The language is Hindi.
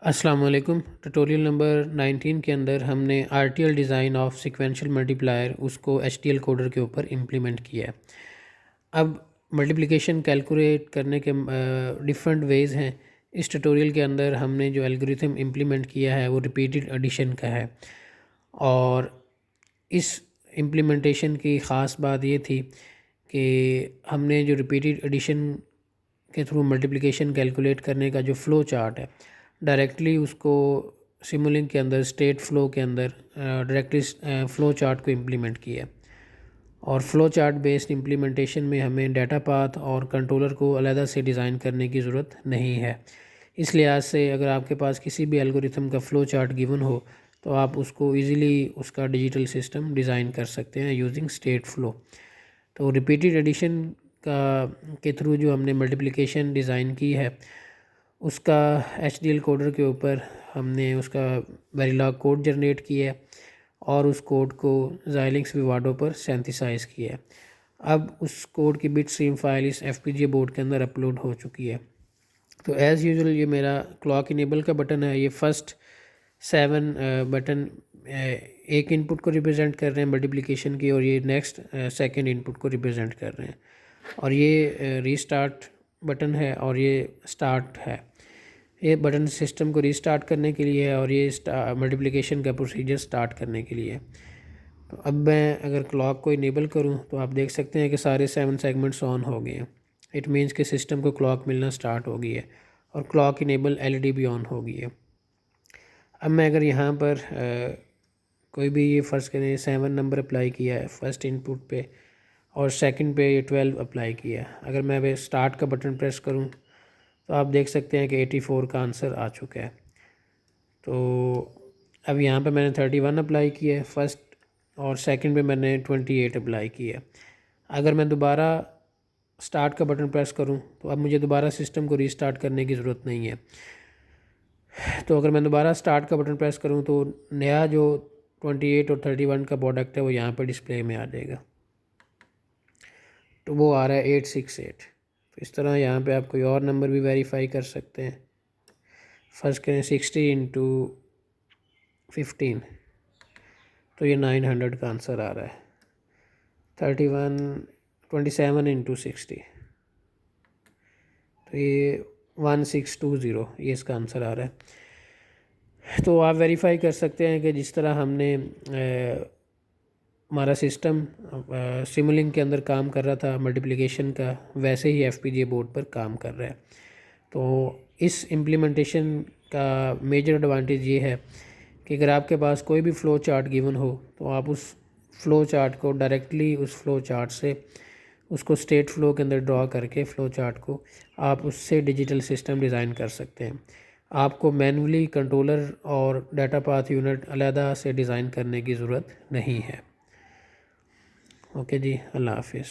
अस्सलाम वालेकुम। ट्यूटोरियल नंबर 19 के अंदर हमने RTL design of sequential multiplier उसको एचटीएल कोडर के ऊपर इम्प्लीमेंट किया है। अब मल्टीप्लिकेशन कैलकुलेट करने के डिफरेंट वेज़ हैं। इस ट्यूटोरियल के अंदर हमने जो एल्गोरिथम इम्प्लीमेंट किया है वो रिपीटेड एडिशन का है, और इस इम्प्लीमेंटेशन की ख़ास बात ये थी कि हमने जो रिपीटेड एडिशन के थ्रू मल्टीप्लिकेशन कैलकुलेट करने का जो फ़्लो चार्ट है, डायरेक्टली उसको सिमुलिंक के अंदर स्टेट फ़्लो के अंदर डायरेक्टली फ़्लो चार्ट को इम्प्लीमेंट किया। और फ़्लो चार्ट बेस्ड इम्प्लीमेंटेशन में हमें डाटा पाथ और कंट्रोलर को अलग से डिज़ाइन करने की ज़रूरत नहीं है। इस लिहाज से अगर आपके पास किसी भी एल्गोरिथम का फ़्लो चार्ट गिवन हो तो आप उसको ईज़िली उसका डिजिटल सिस्टम डिज़ाइन कर सकते हैं यूजिंग स्टेट फ़्लो। तो रिपीटेड एडिशन के थ्रू जो हमने मल्टीप्लिकेशन डिज़ाइन की है उसका एचडीएल कोडर के ऊपर हमने उसका वेरिलॉग कोड जनरेट किया है और उस कोड को ज़ाइलिंक्स विवाडो पर सिंथेसाइज़ किया है। अब उस कोड की बिट स्ट्रीम फाइल इस एफपीजीए बोर्ड के अंदर अपलोड हो चुकी है। तो एज़ यूजुअल ये मेरा क्लॉक इनेबल का बटन है। ये फर्स्ट 7 बटन एक इनपुट को रिप्रेजेंट कर रहे हैं मल्टीप्लिकेशन की, और ये नेक्स्ट सेकंड इनपुट को रिप्रेजेंट कर रहे हैं। और ये रीस्टार्ट बटन है और ये स्टार्ट है। ये बटन सिस्टम को रीस्टार्ट करने के लिए है और ये मल्टीप्लिकेशन का प्रोसीजर स्टार्ट करने के लिए है। तो अब मैं अगर क्लॉक को इनेबल करूं तो आप देख सकते हैं कि सारे 7 सेगमेंट्स ऑन हो गए हैं। इट मीन्स कि सिस्टम को क्लॉक मिलना स्टार्ट हो गई है और क्लॉक इनेबल एलईडी भी ऑन हो गई है। अब मैं अगर यहाँ पर कोई भी ये फ़र्ज़ करें 7 नंबर अप्लाई किया है फर्स्ट इनपुट पे और सेकंड पे ये 12 अप्लाई किया है। अगर मैं अब स्टार्ट का बटन प्रेस करूँ तो आप देख सकते हैं कि 84 का आंसर आ चुका है। तो अब यहाँ पे मैंने 31 अप्लाई किया है फर्स्ट, और सेकंड पे मैंने 28 अप्लाई किया है। अगर मैं दोबारा स्टार्ट का बटन प्रेस करूँ तो अब मुझे दोबारा सिस्टम को रीस्टार्ट करने की ज़रूरत नहीं है। तो अगर मैं दोबारा स्टार्ट का बटन प्रेस करूँ तो नया जो 28 और 31 का प्रोडक्ट है वो यहाँ पर डिस्प्ले में आ जाएगा। तो वो आ रहा है 868। तो इस तरह यहाँ पे आप कोई और नंबर भी वेरीफाई कर सकते हैं। फर्स्ट करें 60 इंटू 15, तो ये 900 का आंसर आ रहा है। 27 इंटू 60, तो ये 1620 ये इसका आंसर आ रहा है। तो आप वेरीफाई कर सकते हैं कि जिस तरह हमने हमारा सिस्टम सिमुलिंक के अंदर काम कर रहा था मल्टीप्लिकेशन का, वैसे ही एफपीजीए बोर्ड पर काम कर रहा है। तो इस इम्प्लीमेंटेशन का मेजर एडवांटेज ये है कि अगर आपके पास कोई भी फ़्लो चार्ट गिवन हो तो आप उस फ़्लो चार्ट को डायरेक्टली उस फ़्लो चार्ट से उसको स्टेट फ़्लो के अंदर ड्रॉ करके फ़्लो चार्ट को आप उससे डिजिटल सिस्टम डिज़ाइन कर सकते हैं। आपको मैनुअली कंट्रोलर और डाटा पाथ यूनिट अलहदा से डिज़ाइन करने की ज़रूरत नहीं है। ओके जी, अल्लाह हाफिज़।